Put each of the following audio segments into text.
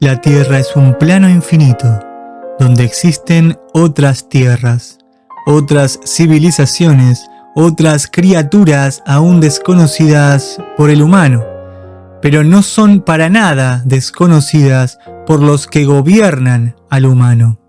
La Tierra es un plano infinito, donde existen otras tierras, otras civilizaciones, otras criaturas aún desconocidas por el humano, pero no son para nada desconocidas por los que gobiernan al humano.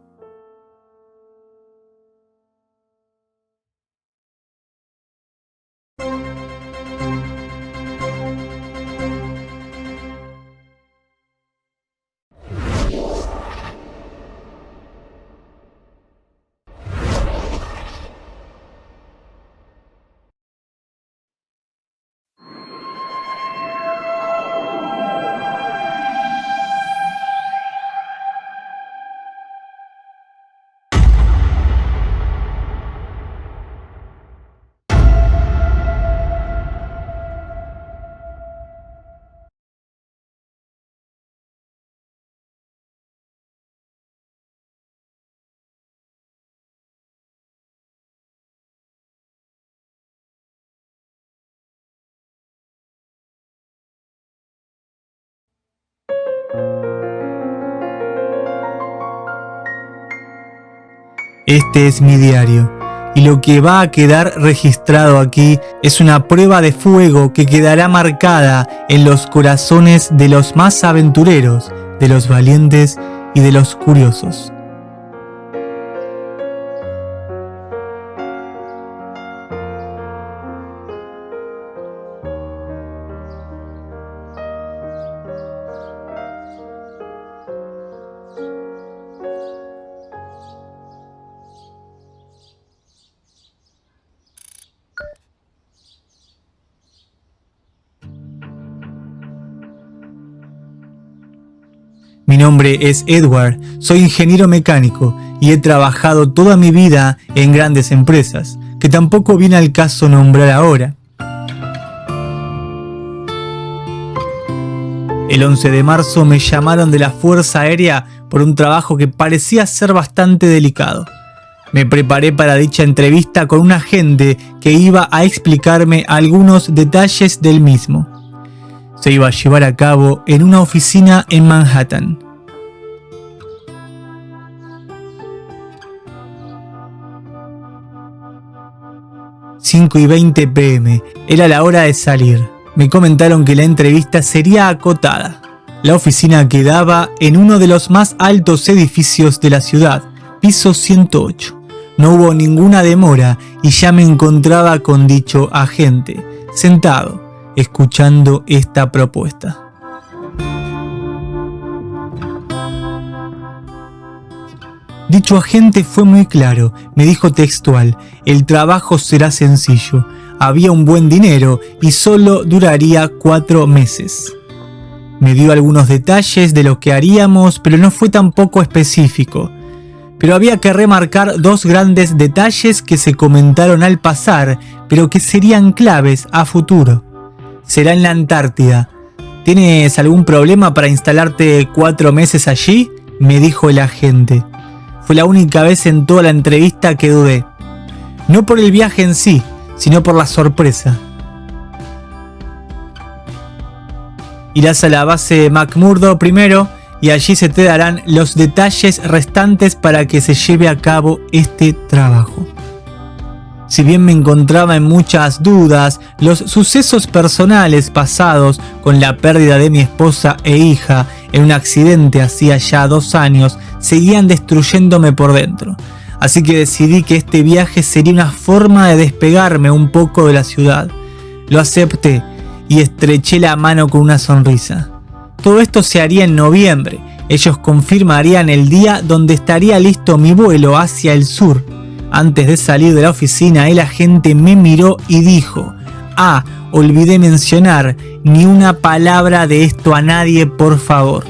Este es mi diario, y lo que va a quedar registrado aquí es una prueba de fuego que quedará marcada en los corazones de los más aventureros, de los valientes y de los curiosos. Mi nombre es Edward, soy ingeniero mecánico y he trabajado toda mi vida en grandes empresas, que tampoco viene al caso nombrar ahora. El 11 de marzo me llamaron de la Fuerza Aérea por un trabajo que parecía ser bastante delicado. Me preparé para dicha entrevista con un agente que iba a explicarme algunos detalles del mismo. Se iba a llevar a cabo en una oficina en Manhattan. (5:20 p.m.) Era la hora de salir. Me comentaron que la entrevista sería acotada. La oficina quedaba en uno de los más altos edificios de la ciudad, piso 108. No hubo ninguna demora y ya me encontraba con dicho agente, sentado, escuchando esta propuesta. Dicho agente fue muy claro, me dijo textual: el trabajo será sencillo, había un buen dinero y solo duraría 4 meses. Me dio algunos detalles de lo que haríamos, pero no fue tampoco específico. Pero había que remarcar 2 grandes detalles que se comentaron al pasar, pero que serían claves a futuro. Será en la Antártida. ¿Tienes algún problema para instalarte 4 meses allí?, me dijo el agente. Fue la única vez en toda la entrevista que dudé. No por el viaje en sí, sino por la sorpresa. Irás a la base McMurdo primero y allí se te darán los detalles restantes para que se lleve a cabo este trabajo. Si bien me encontraba en muchas dudas, los sucesos personales pasados con la pérdida de mi esposa e hija en un accidente hacía ya 2 años seguían destruyéndome por dentro. así que decidí que este viaje sería una forma de despegarme un poco de la ciudad. Lo acepté y estreché la mano con una sonrisa. Todo esto se haría en noviembre. Ellos confirmarían el día donde estaría listo mi vuelo hacia el sur. Antes de salir de la oficina, el agente me miró y dijo: olvidé mencionar, ni una palabra de esto a nadie, por favor.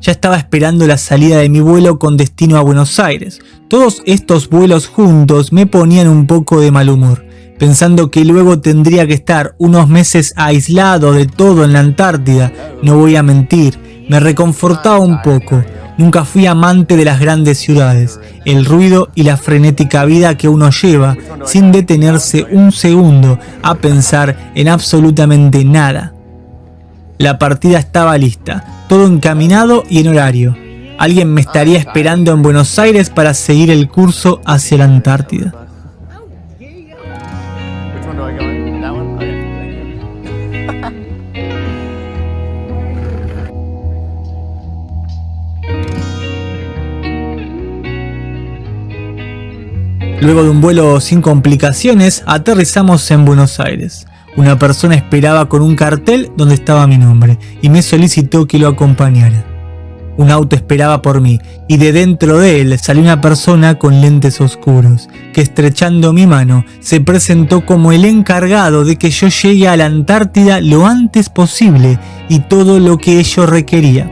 Ya estaba esperando la salida de mi vuelo con destino a Buenos Aires. Todos estos vuelos juntos me ponían un poco de mal humor, pensando que luego tendría que estar unos meses aislado de todo en la Antártida. No voy a mentir, me reconfortaba un poco. Nunca fui amante de las grandes ciudades, el ruido y la frenética vida que uno lleva sin detenerse un segundo a pensar en absolutamente nada. La partida estaba lista, todo encaminado y en horario. Alguien me estaría esperando en Buenos Aires para seguir el curso hacia la Antártida. Luego de un vuelo sin complicaciones, aterrizamos en Buenos Aires. Una persona esperaba con un cartel donde estaba mi nombre y me solicitó que lo acompañara. Un auto esperaba por mí y de dentro de él salió una persona con lentes oscuros que, estrechando mi mano, se presentó como el encargado de que yo llegue a la Antártida lo antes posible y todo lo que ello requería.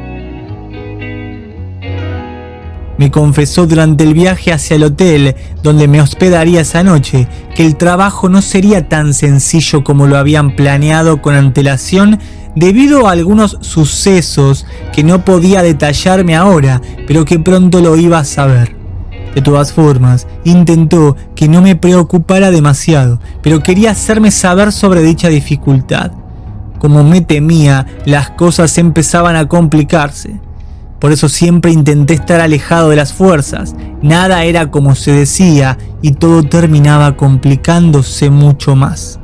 Me confesó durante el viaje hacia el hotel donde me hospedaría esa noche que el trabajo no sería tan sencillo como lo habían planeado con antelación debido a algunos sucesos que no podía detallarme ahora, pero que pronto lo iba a saber. De todas formas, intentó que no me preocupara demasiado, pero quería hacerme saber sobre dicha dificultad. Como me temía, las cosas empezaban a complicarse. Por eso siempre intenté estar alejado de las fuerzas. Nada era como se decía y todo terminaba complicándose mucho más.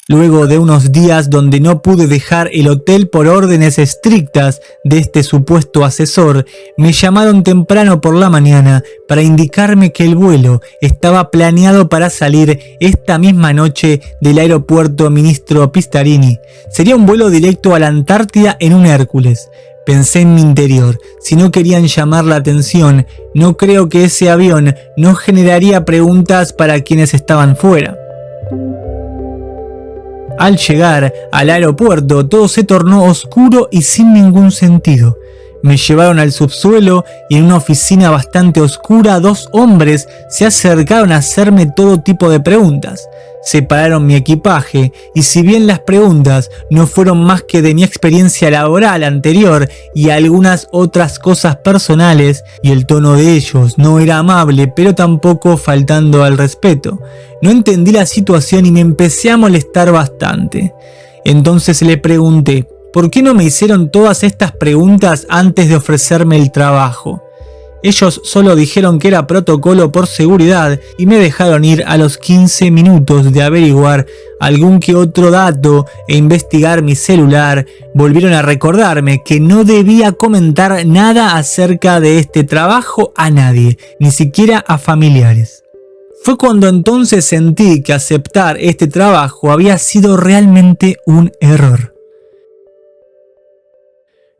Luego de unos días donde no pude dejar el hotel por órdenes estrictas de este supuesto asesor, me llamaron temprano por la mañana para indicarme que el vuelo estaba planeado para salir esta misma noche del aeropuerto Ministro Pistarini. Sería un vuelo directo a la Antártida en un Hércules. Pensé en mi interior, si no querían llamar la atención, no creo que ese avión no generaría preguntas para quienes estaban fuera. Al llegar al aeropuerto todo se tornó oscuro y sin ningún sentido. Me llevaron al subsuelo y en una oficina bastante oscura 2 hombres se acercaron a hacerme todo tipo de preguntas. Separaron mi equipaje y si bien las preguntas no fueron más que de mi experiencia laboral anterior y algunas otras cosas personales, y el tono de ellos no era amable pero tampoco faltando al respeto, no entendí la situación y me empecé a molestar bastante. Entonces le pregunté: ¿por qué no me hicieron todas estas preguntas antes de ofrecerme el trabajo? Ellos solo dijeron que era protocolo por seguridad y me dejaron ir a los 15 minutos de averiguar algún que otro dato e investigar mi celular. Volvieron a recordarme que no debía comentar nada acerca de este trabajo a nadie, ni siquiera a familiares. Fue cuando entonces sentí que aceptar este trabajo había sido realmente un error.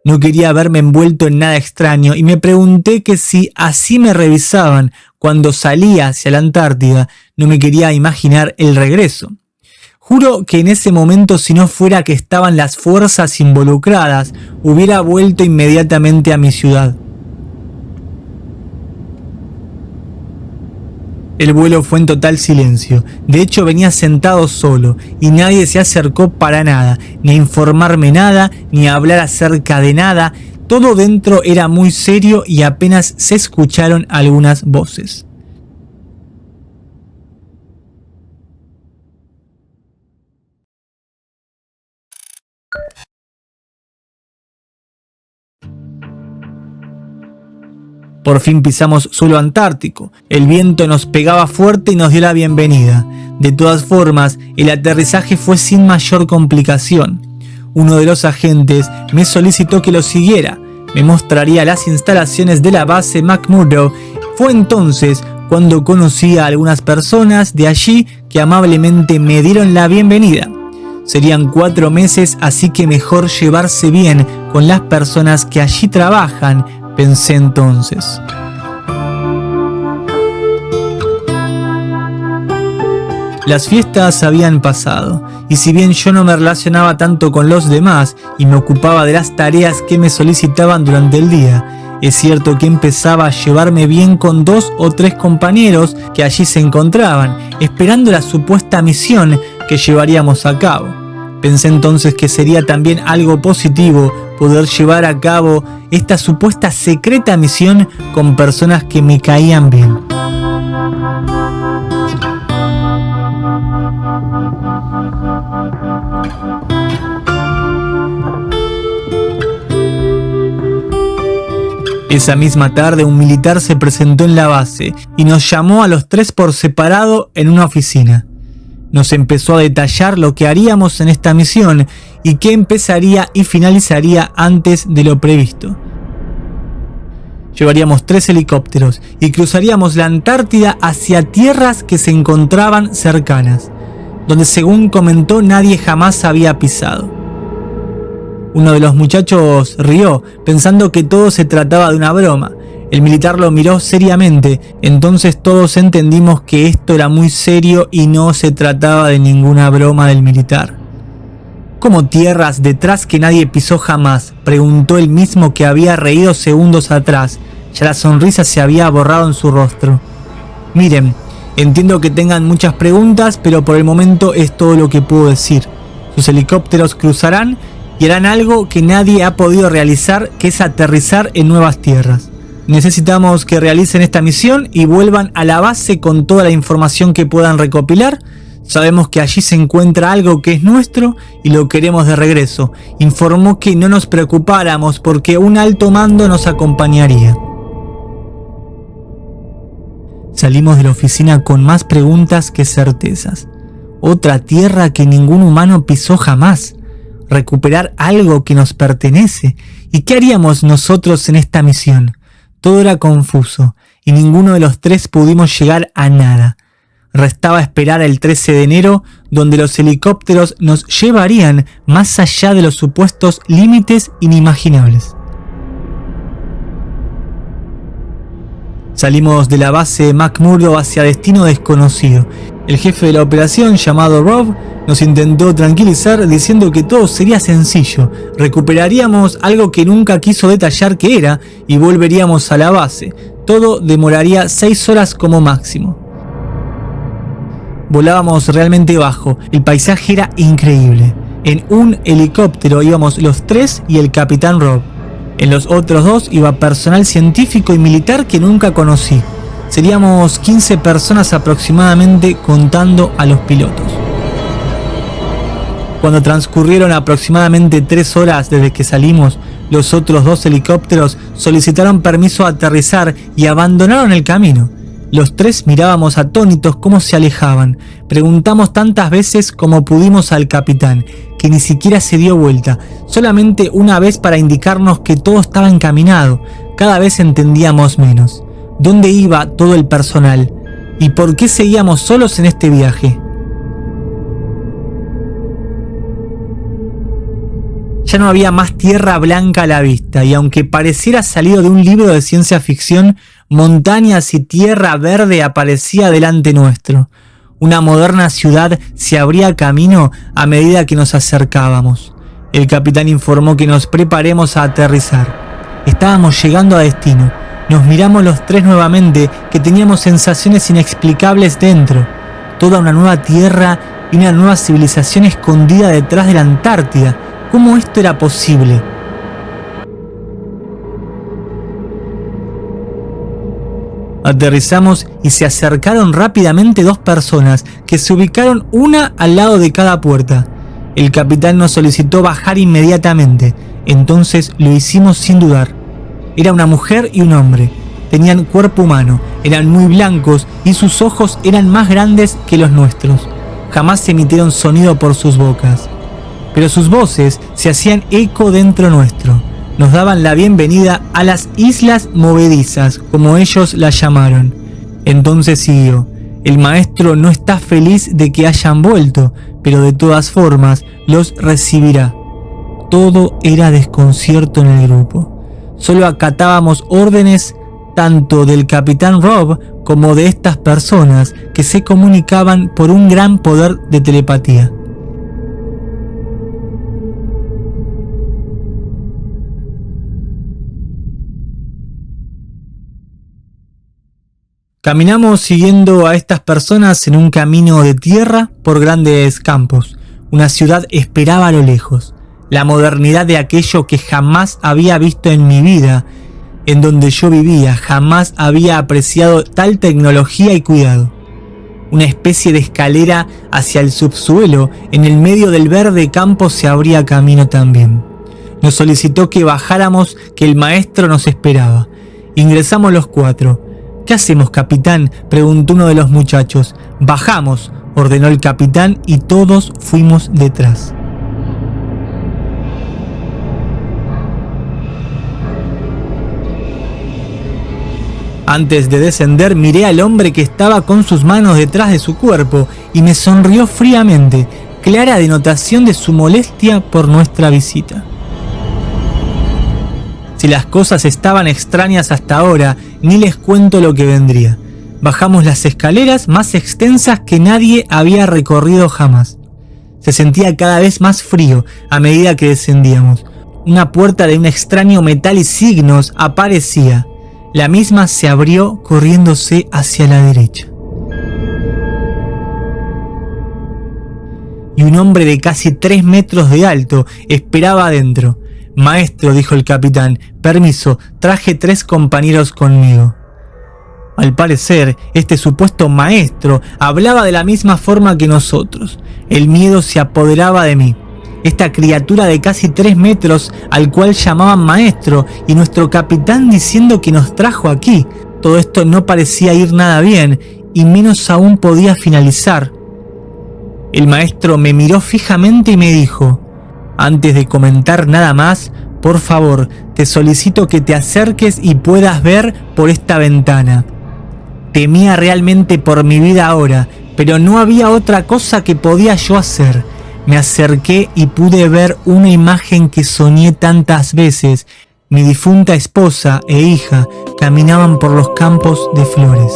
No quería verme envuelto en nada extraño y me pregunté que si así me revisaban cuando salía hacia la Antártida, no me quería imaginar el regreso. Juro que en ese momento, si no fuera que estaban las fuerzas involucradas, hubiera vuelto inmediatamente a mi ciudad. El vuelo fue en total silencio. De hecho, venía sentado solo y nadie se acercó para nada, ni a informarme nada, ni a hablar acerca de nada. Todo dentro era muy serio y apenas se escucharon algunas voces. Por fin pisamos suelo antártico. El viento nos pegaba fuerte y nos dio la bienvenida. De todas formas, el aterrizaje fue sin mayor complicación. Uno de los agentes me solicitó que lo siguiera. Me mostraría las instalaciones de la base McMurdo. Fue entonces cuando conocí a algunas personas de allí que amablemente me dieron la bienvenida. Serían 4 meses, así que mejor llevarse bien con las personas que allí trabajan, pensé entonces. Las fiestas habían pasado, y si bien yo no me relacionaba tanto con los demás y me ocupaba de las tareas que me solicitaban durante el día, es cierto que empezaba a llevarme bien con 2 o 3 compañeros que allí se encontraban, esperando la supuesta misión que llevaríamos a cabo. Pensé entonces que sería también algo positivo poder llevar a cabo esta supuesta secreta misión con personas que me caían bien. Esa misma tarde un militar se presentó en la base y nos llamó a los 3 por separado en una oficina. Nos empezó a detallar lo que haríamos en esta misión y qué empezaría y finalizaría antes de lo previsto. Llevaríamos 3 helicópteros y cruzaríamos la Antártida hacia tierras que se encontraban cercanas, donde según comentó nadie jamás había pisado. Uno de los muchachos rió, pensando que todo se trataba de una broma. El militar lo miró seriamente, entonces todos entendimos que esto era muy serio y no se trataba de ninguna broma del militar. ¿Cómo tierras detrás que nadie pisó jamás?, preguntó el mismo que había reído segundos atrás. Ya la sonrisa se había borrado en su rostro. Miren, entiendo que tengan muchas preguntas, pero por el momento es todo lo que puedo decir. Sus helicópteros cruzarán y harán algo que nadie ha podido realizar, que es aterrizar en nuevas tierras. Necesitamos que realicen esta misión y vuelvan a la base con toda la información que puedan recopilar. Sabemos que allí se encuentra algo que es nuestro y lo queremos de regreso. Informó que no nos preocupáramos porque un alto mando nos acompañaría. Salimos de la oficina con más preguntas que certezas. Otra tierra que ningún humano pisó jamás. Recuperar algo que nos pertenece. ¿Y qué haríamos nosotros en esta misión? Todo era confuso y ninguno de los 3 pudimos llegar a nada. Restaba esperar el 13 de enero, donde los helicópteros nos llevarían más allá de los supuestos límites inimaginables. Salimos de la base McMurdo hacia destino desconocido. El jefe de la operación, llamado Rob, nos intentó tranquilizar diciendo que todo sería sencillo. Recuperaríamos algo que nunca quiso detallar qué era y volveríamos a la base. Todo demoraría 6 horas como máximo. Volábamos realmente bajo. El paisaje era increíble. En un helicóptero íbamos los 3 y el capitán Rob. En los otros 2 iba personal científico y militar que nunca conocí. Seríamos 15 personas aproximadamente contando a los pilotos. Cuando transcurrieron aproximadamente 3 horas desde que salimos, los otros 2 helicópteros solicitaron permiso a aterrizar y abandonaron el camino. Los 3 mirábamos atónitos cómo se alejaban. Preguntamos tantas veces como pudimos al capitán, que ni siquiera se dio vuelta, solamente una vez para indicarnos que todo estaba encaminado. Cada vez entendíamos menos. ¿Dónde iba todo el personal? ¿Y por qué seguíamos solos en este viaje? Ya no había más tierra blanca a la vista, y aunque pareciera salido de un libro de ciencia ficción, montañas y tierra verde aparecía delante nuestro. Una moderna ciudad se abría camino a medida que nos acercábamos. El capitán informó que nos preparemos a aterrizar. Estábamos llegando a destino. Nos miramos los tres nuevamente, que teníamos sensaciones inexplicables dentro. Toda una nueva tierra y una nueva civilización escondida detrás de la Antártida. ¿Cómo esto era posible? Aterrizamos y se acercaron rápidamente dos personas que se ubicaron una al lado de cada puerta. El capitán nos solicitó bajar inmediatamente, entonces lo hicimos sin dudar. Era una mujer y un hombre. Tenían cuerpo humano, eran muy blancos y sus ojos eran más grandes que los nuestros. Jamás emitieron sonido por sus bocas, pero sus voces se hacían eco dentro nuestro. Nos daban la bienvenida a las Islas Movedizas, como ellos las llamaron. Entonces siguió: el maestro no está feliz de que hayan vuelto, pero de todas formas los recibirá. Todo era desconcierto en el grupo. Solo acatábamos órdenes tanto del capitán Rob como de estas personas que se comunicaban por un gran poder de telepatía. Caminamos siguiendo a estas personas en un camino de tierra por grandes campos. Una ciudad esperaba a lo lejos. La modernidad de aquello que jamás había visto en mi vida, en donde yo vivía, jamás había apreciado tal tecnología y cuidado. Una especie de escalera hacia el subsuelo, en el medio del verde campo se abría camino también. Nos solicitó que bajáramos, que el maestro nos esperaba. Ingresamos los cuatro. ¿Qué hacemos, capitán?, preguntó uno de los muchachos. Bajamos, ordenó el capitán y todos fuimos detrás. Antes de descender miré al hombre que estaba con sus manos detrás de su cuerpo y me sonrió fríamente, clara denotación de su molestia por nuestra visita. Si las cosas estaban extrañas hasta ahora, ni les cuento lo que vendría. Bajamos las escaleras más extensas que nadie había recorrido jamás. Se sentía cada vez más frío a medida que descendíamos. Una puerta de un extraño metal y signos aparecía. La misma se abrió corriéndose hacia la derecha. Y un hombre de casi 3 metros de alto esperaba adentro. Maestro, dijo el capitán, permiso, traje 3 compañeros conmigo. Al parecer, este supuesto maestro hablaba de la misma forma que nosotros. El miedo se apoderaba de mí. Esta criatura de casi 3 metros al cual llamaban maestro y nuestro capitán diciendo que nos trajo aquí. Todo esto no parecía ir nada bien y menos aún podía finalizar. El maestro me miró fijamente y me dijo: antes de comentar nada más, por favor, te solicito que te acerques y puedas ver por esta ventana. Temía realmente por mi vida ahora, pero no había otra cosa que podía yo hacer. Me acerqué y pude ver una imagen que soñé tantas veces. Mi difunta esposa e hija caminaban por los campos de flores.